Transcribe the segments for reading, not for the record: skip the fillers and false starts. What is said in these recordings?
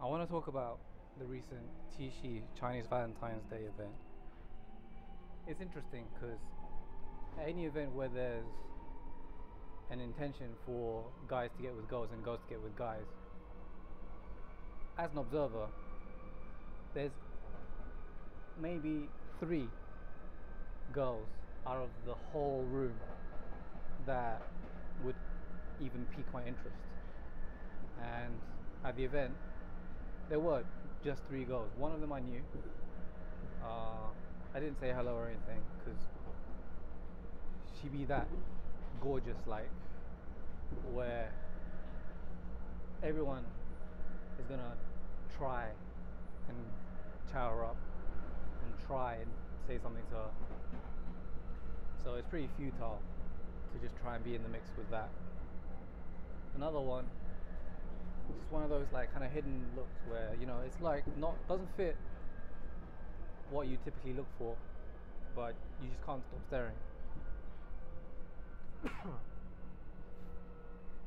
I want to talk about the recent Tishi Chinese Valentine's Day event. It's interesting because at any event where there's an intention for guys to get with girls and girls to get with guys, as an observer, there's maybe three girls out of the whole room that would even pique my interest. And at the event, there were just three girls. One of them I knew. I didn't say hello or anything because she be that gorgeous, like where everyone is gonna try and chow her up and try and say something to her. So it's pretty futile to just try and be in the mix with that. Another one, just one of those like kind of hidden looks where it's like not doesn't fit what you typically look for, but you just can't stop staring.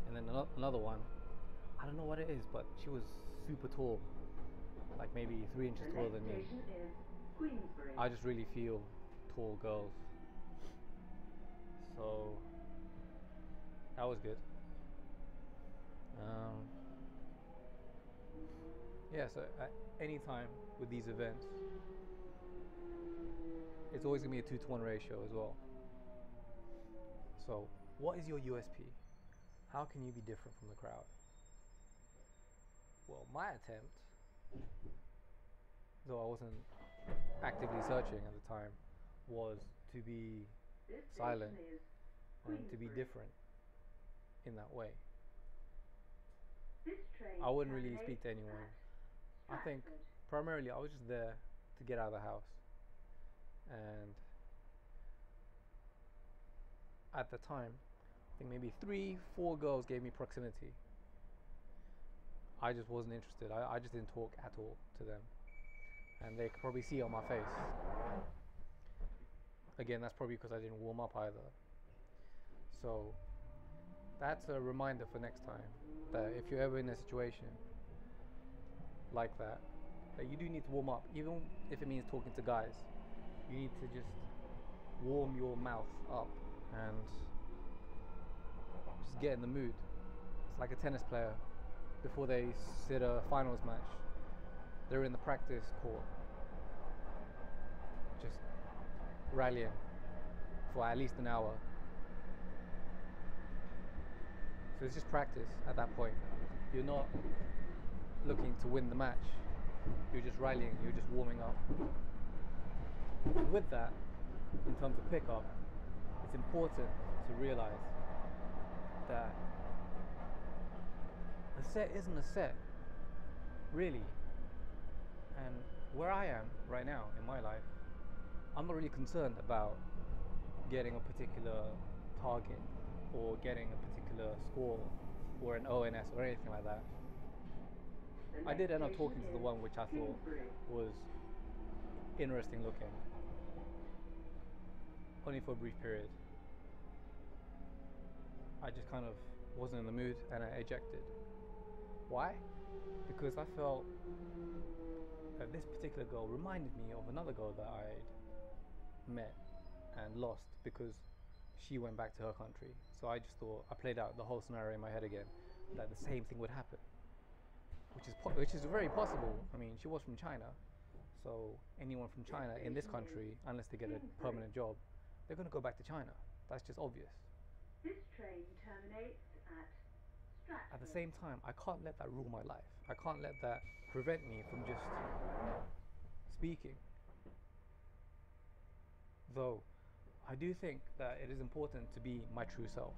And then another one, I don't know what it is, but she was super tall, like maybe 3 inches taller than me. I just really feel tall girls, so that was good. Yeah, so at any time with these events, it's always gonna be a 2-to-1 ratio as well. So, what is your USP? How can you be different from the crowd? Well, my attempt, though I wasn't actively searching at the time, was to be silent and to be different in that way. I wouldn't really speak to anyone. I think primarily I was just there to get out of the house. And at the time, I think maybe 3-4 girls gave me proximity. I just wasn't interested. I just didn't talk at all to them. And they could probably see on my face. Again, that's probably because I didn't warm up either. So that's a reminder for next time, that if you're ever in a situation like that you do need to warm up, even if it means talking to guys. You need to just warm your mouth up and just get in the mood. It's like a tennis player before they sit a finals match. They're in the practice court, just rallying for at least an hour. So it's just practice at that point. You're not looking to win the match. You're just rallying, you're just warming up. With that, in terms of pickup, it's important to realize that a set isn't a set, really. And where I am right now in my life, I'm not really concerned about getting a particular target or getting a particular score or an ONS or anything like that. I did end up talking to the one which I thought was interesting looking, only for a brief period. I just kind of wasn't in the mood and I ejected. Why? Because I felt that this particular girl reminded me of another girl that I'd met and lost because she went back to her country. So I just thought, I played out the whole scenario in my head again, that the same thing would happen, which is very possible. I mean, she was from China, so anyone from China in this country, unless they get a permanent job, they're going to go back to China. That's just obvious. This train terminates at Stratford. At the same time, I can't let that rule my life. I can't let that prevent me from just speaking. Though, I do think that it is important to be my true self.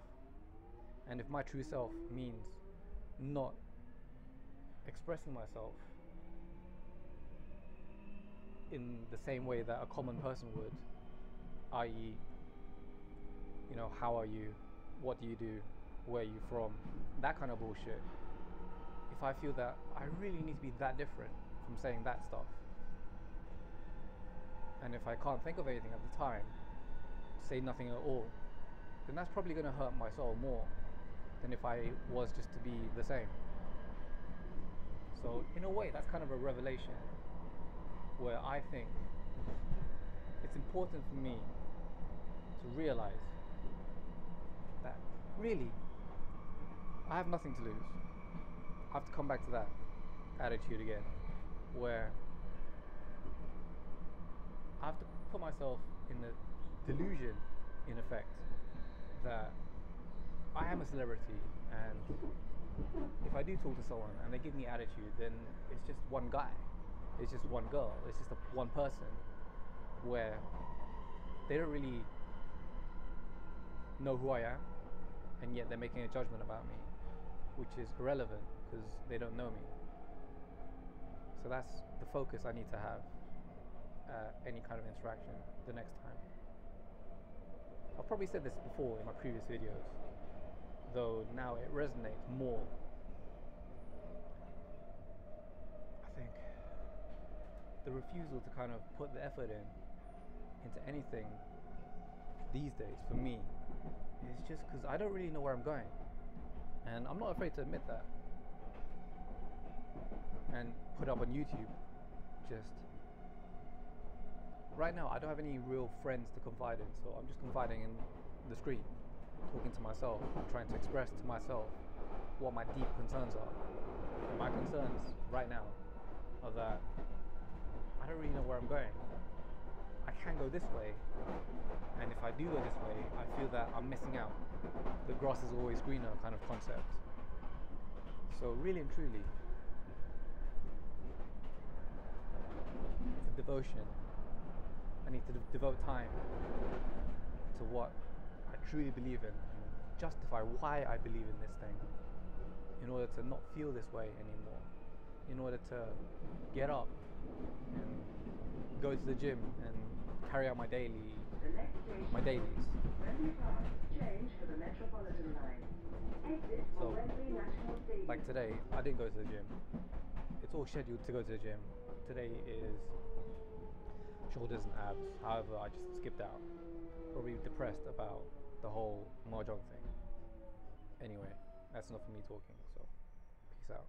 And if my true self means not expressing myself in the same way that a common person would, i.e., how are you, what do you do, where are you from, that kind of bullshit. If I feel that I really need to be that different from saying that stuff, and if I can't think of anything at the time, say nothing at all, then that's probably going to hurt my soul more than if I was just to be the same. So in a way, that's kind of a revelation where I think it's important for me to realize that really I have nothing to lose. I have to come back to that attitude again, where I have to put myself in the delusion, in effect, that I am a celebrity, and if I do talk to someone and they give me attitude, then it's just one guy, it's just one girl, it's just one person, where they don't really know who I am, and yet they're making a judgment about me, which is irrelevant because they don't know me. So that's the focus I need to have at any kind of interaction the next time. I've probably said this before in my previous videos, though now it resonates more. I think the refusal to kind of put the effort into anything these days for me is just because I don't really know where I'm going, and I'm not afraid to admit that and put up on YouTube. Just right now I don't have any real friends to confide in, so I'm just confiding in the screen, talking to myself, trying to express to myself what my deep concerns are. And my concerns right now are that I don't really know where I'm going. I can go this way, and if I do go this way, I feel that I'm missing out. The grass is always greener kind of concept. So really and truly, it's a devotion. I need to devote time to what I truly believe in and justify why I believe in this thing, in order to not feel this way anymore, in order to get up and go to the gym and carry out my dailies. Change for the Metropolitan line. Exit for So, Wembley National Stadium. like today, I didn't go to the gym. It's all scheduled to go to the gym. Today is shoulders and abs. However, I just skipped out. Probably depressed about the whole mahjong thing. Anyway, that's enough of me talking, so peace out.